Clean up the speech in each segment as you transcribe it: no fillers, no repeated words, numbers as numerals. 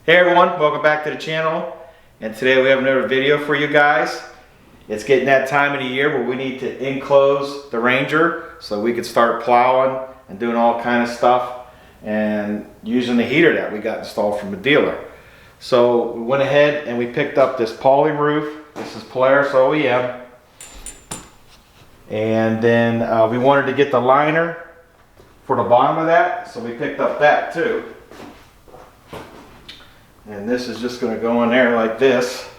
Hey everyone, welcome back to the channel. And today we have another video for you guys. It's getting that time of the year where we need to enclose the Ranger so we can start plowing and doing all kind of stuff and using the heater that we got installed from the dealer. So we went ahead and we picked up this poly roof. This is Polaris OEM. And then we wanted to get the liner for the bottom of that, so we picked up that too. And this is just going to go in there like this.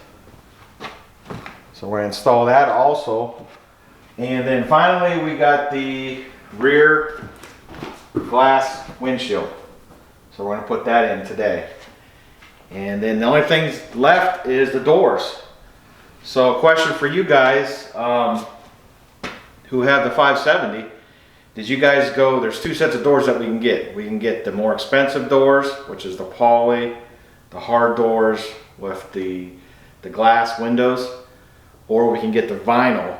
So we're going to install that also. And then finally we got the rear glass windshield. So we're going to put that in today. And then the only things left is the doors. So a question for you guys who have the 570. Did you guys go, there's two sets of doors that we can get. We can get the more expensive doors, which is the poly, the hard doors with the glass windows, or we can get the vinyl,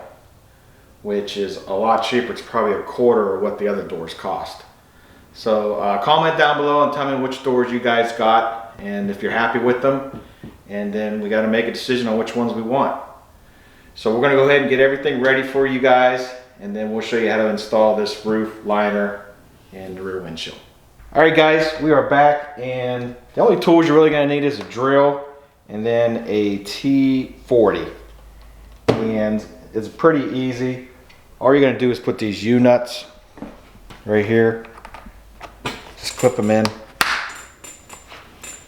which is a lot cheaper. It's probably a quarter of what the other doors cost. So comment down below and tell me which doors you guys got and if you're happy with them, and then we got to make a decision on which ones we want. So we're going to go ahead and get everything ready for you guys, and then we'll show you how to install this roof liner and the rear windshield. Alright guys, we are back, and the only tools you're really going to need is a drill and then a T40. And it's pretty easy. All you're going to do is put these U-nuts right here. Just clip them in. And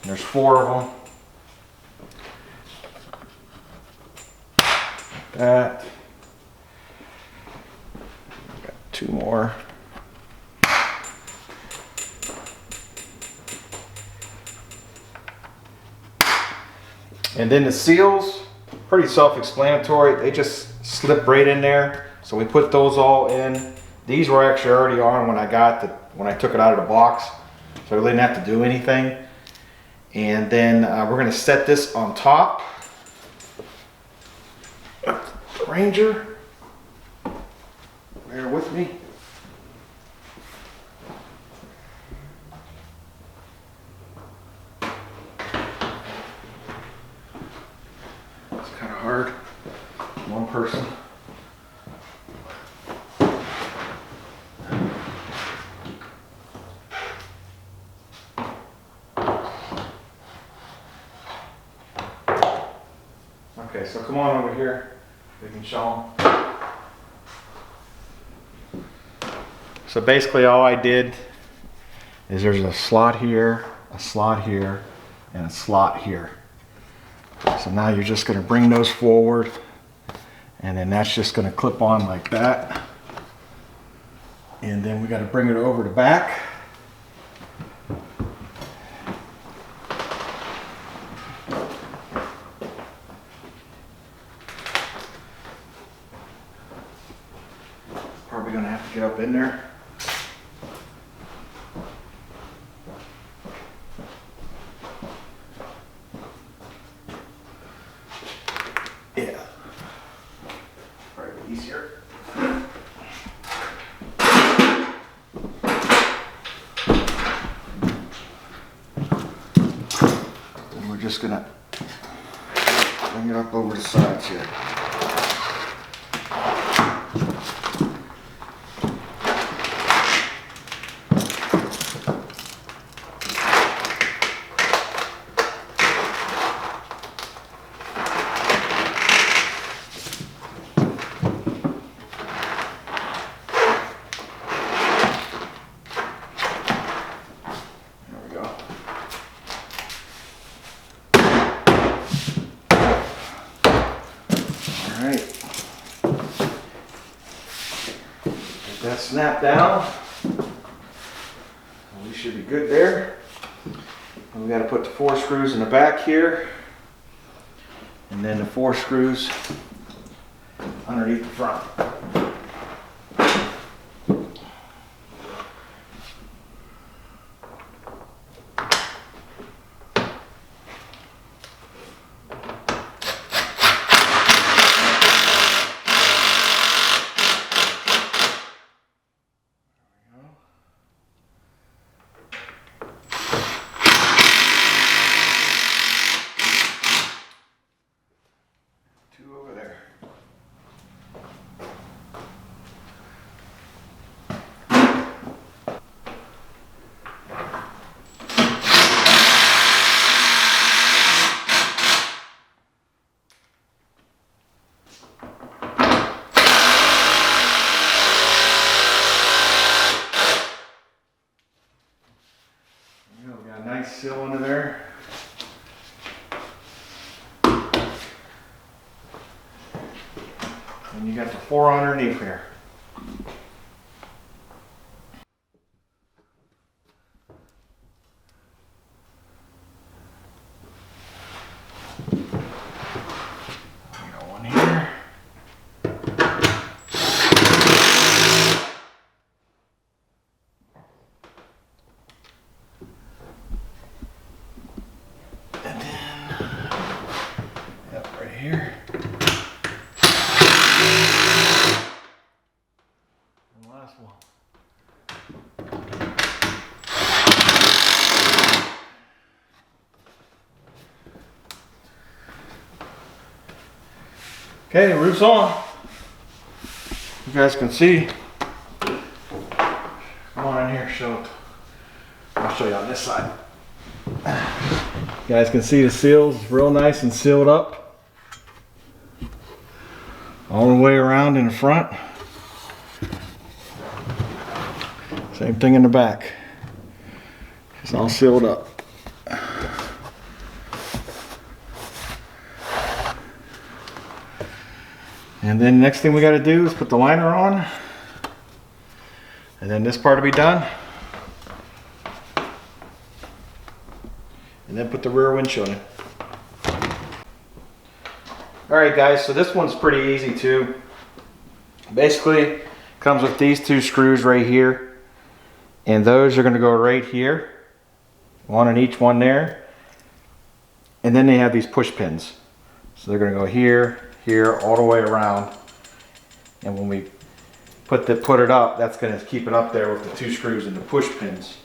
there's 4 of them. That. Got 2 more. And then the seals, pretty self-explanatory. They just slip right in there. So we put those all in. These were actually already on when I took it out of the box. So I really didn't have to do anything. And then we're going to set this on top. Ranger, bear with me. It's kind of hard. One person. Okay, so come on over here. We can show them. So basically all I did is there's a slot here, and a slot here. So now you're just going to bring those forward, and then that's just going to clip on like that. And then we got to bring it over the back. Probably going to have to get up in there. Yeah. Probably easier. And we're just going to bring it up over the sides here. Alright, get that snapped down. We should be good there. And we got to put the 4 screws in the back here, and then the 4 screws underneath the front. seal under there. And you got the 4 underneath here. Got one here. And then, yep, right here. And last one. Okay, roof's on. You guys can see. Come on in here, show it. I'll show you on this side. You guys can see the seals real nice and sealed up. All the way around in the front. Same thing in the back. It's all sealed up. And then the next thing we got to do is put the liner on. And then this part will be done. And then put the rear windshield in. Alright guys, so this one's pretty easy too. Basically, comes with these 2 screws right here. And those are going to go right here. One on each one there. And then they have these push pins. So they're going to go here, here, all the way around. And when we put it up, that's going to keep it up there with the 2 screws and the push pins.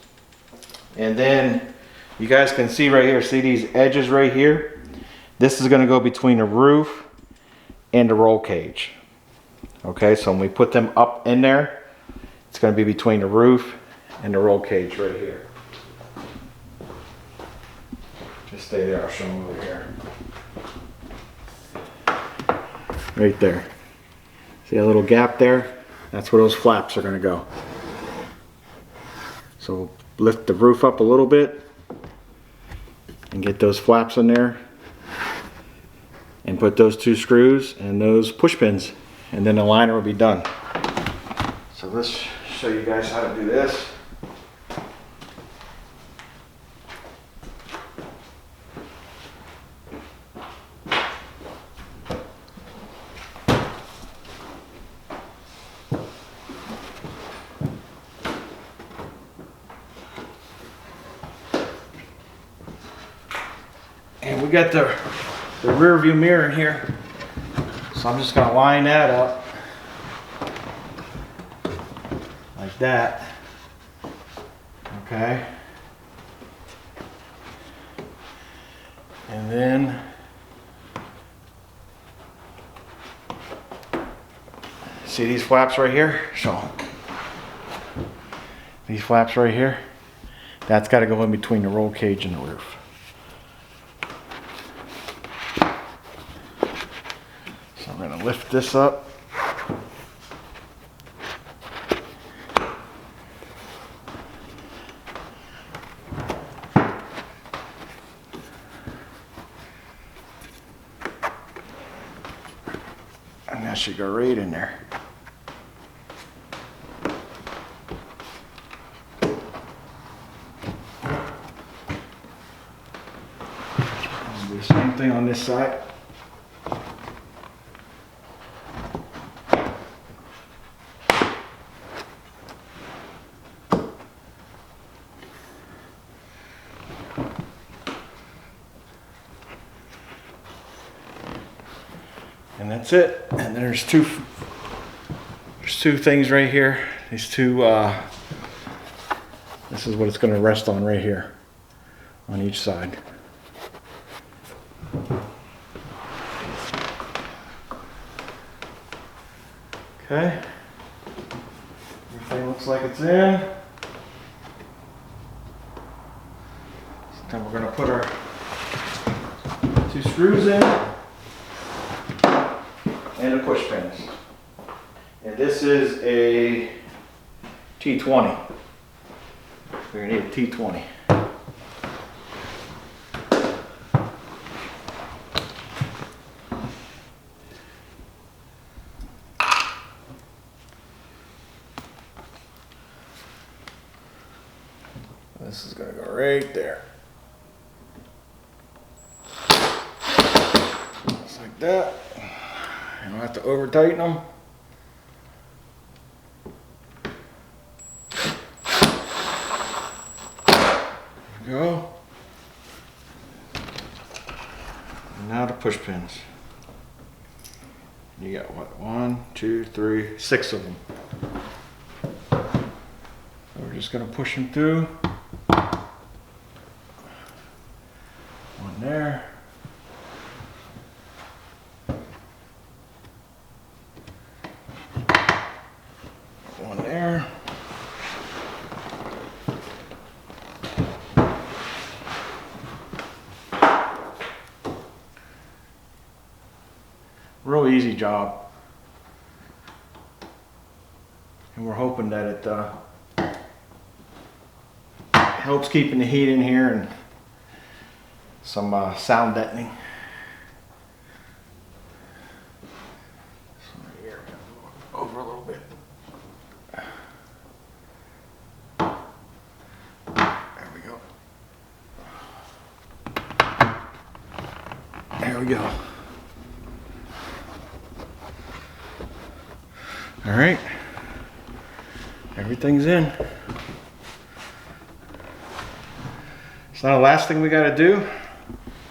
And then you guys can see right here, see these edges right here? This is going to go between the roof and the roll cage. Okay, so when we put them up in there, it's going to be between the roof and the roll cage right here. Just stay there, I'll show them over here. Right there. See a little gap there? That's where those flaps are going to go. So lift the roof up a little bit and get those flaps in there and put those 2 screws and those push pins, and then the liner will be done. So let's show you guys how to do this. And we got the rear view mirror in here. So I'm just going to line that up like that. Okay. And then see these flaps right here? Show them. These flaps right here. That's got to go in between the roll cage and the roof. I'm going to lift this up. And that should go right in there. I'll do the same thing on this side. And that's it. And then there's two things right here. These 2, this is what it's going to rest on right here on each side. Okay. Everything looks like it's in. Then we're going to put our 2 screws in. And the push pins. And this is a T20. We're going to need a T20. This is gonna go right there. Just like that. You don't have to over tighten them. There we go. And now the push pins. You got what? 1, 2, 3, 6 of them. So we're just gonna push them through. One there. One there. Real easy job. And we're hoping that it helps keeping the heat in here and some sound deadening. So right here, over a little bit. There we go. There we go. All right, everything's in. So now the last thing we got to do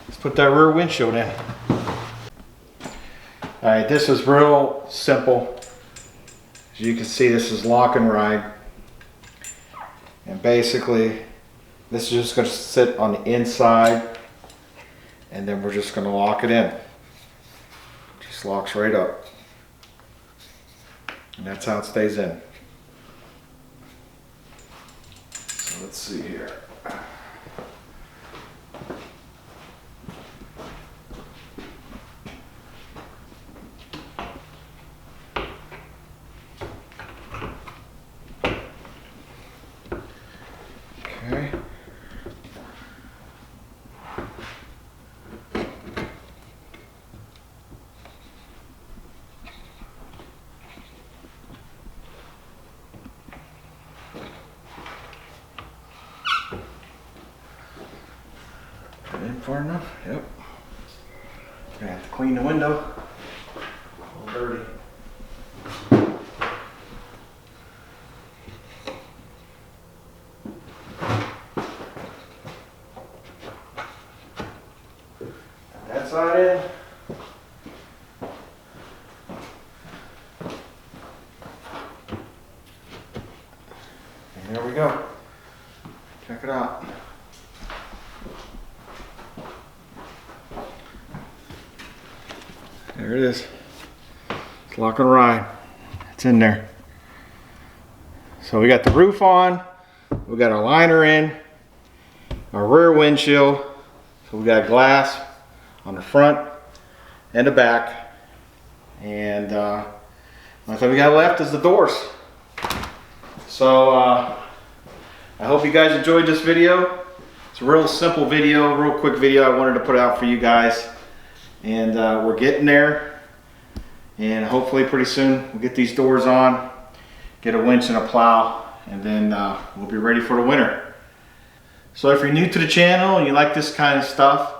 is put that rear windshield in. All right, this is real simple. As you can see, this is lock and ride. And basically, this is just going to sit on the inside, and then we're just going to lock it in. Just locks right up. And that's how it stays in. So let's see here. Okay. In far enough? Yep. Gonna have to clean the window. A little dirty. That side in. And there we go. Check it out. There it is. It's lock and ride. It's in there. So we got the roof on. We got our liner in. Our rear windshield. So we got glass on the front and the back. And the only thing we got left is the doors. So I hope you guys enjoyed this video. It's a real simple video, real quick video I wanted to put out for you guys. And we're getting there, and hopefully pretty soon we'll get these doors on, get a winch and a plow, and then we'll be ready for the winter. So if you're new to the channel and you like this kind of stuff,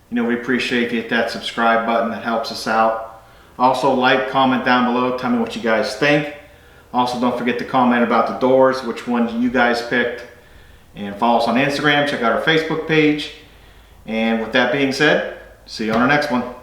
you know, we appreciate if you hit that subscribe button. That helps us out. Also, like, comment down below, tell me what you guys think. Also, don't forget to comment about the doors, which ones you guys picked, and follow us on Instagram, check out our Facebook page. And with that being said, see you on our next one.